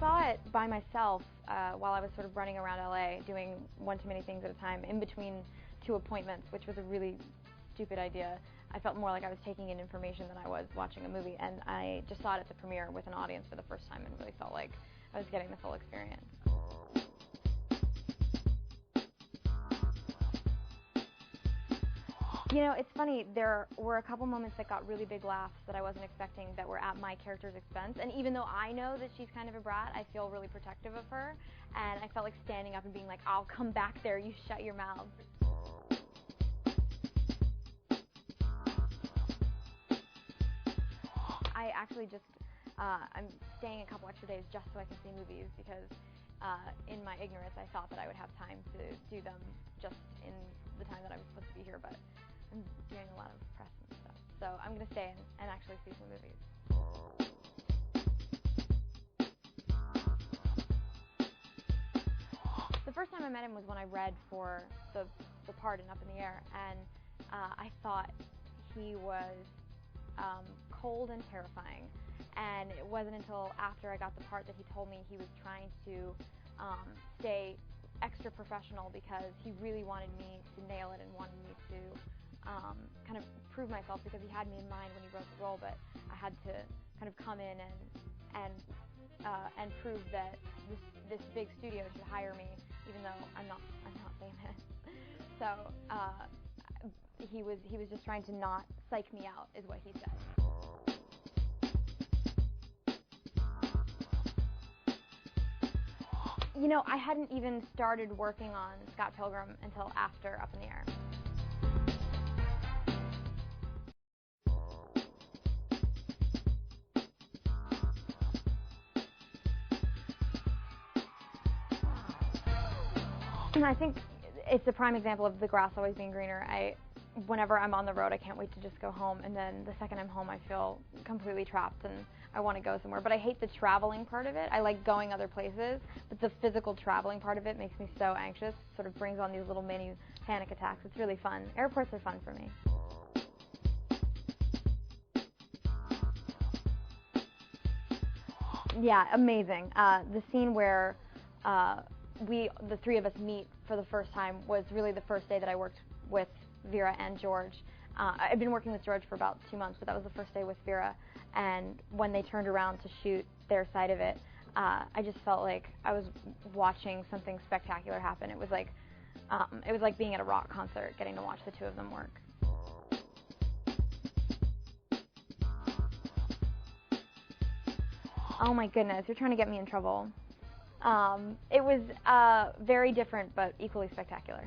saw it by myself while I was sort of running around LA doing one too many things at a time in between 2 appointments, which was a really stupid idea. I felt more like I was taking in information than I was watching a movie, and I just saw it at the premiere with an audience for the first time and really felt like I was getting the full experience. You know, it's funny, there were a couple moments that got really big laughs that I wasn't expecting that were at my character's expense, and even though I know that she's kind of a brat, I feel really protective of her, and I felt like standing up and being like, I'll come back there, you shut your mouth. I actually just, I'm staying a couple extra days just so I can see movies because in my ignorance I thought that I would have time to do them just in the time that I was supposed to be here, but I'm doing a lot of press and stuff. So I'm going to stay and actually see some movies. The first time I met him was when I read for the part in Up in the Air, and I thought he was cold and terrifying, and it wasn't until after I got the part that he told me he was trying to stay extra professional because he really wanted me to nail it and wanted me to kind of prove myself because he had me in mind when he wrote the role, but I had to kind of come in and prove that this big studio should hire me even though I'm not famous. So he was just trying to not psych me out, is what he said. You know, I hadn't even started working on Scott Pilgrim until after Up in the Air. And I think it's a prime example of the grass always being greener. Whenever I'm on the road, I can't wait to just go home, and then the second I'm home, I feel completely trapped and I want to go somewhere. But I hate the traveling part of it. I like going other places, but the physical traveling part of it makes me so anxious, sort of brings on these little mini panic attacks. It's really fun. Airports are fun for me. Yeah, amazing. The scene where the 3 of us meet for the first time was really the first day that I worked with Vera and George. I'd been working with George for about 2 months, but that was the first day with Vera, and when they turned around to shoot their side of it, I just felt like I was watching something spectacular happen. It was like being at a rock concert, getting to watch the 2 of them work. Oh my goodness, you're trying to get me in trouble. It was very different, but equally spectacular.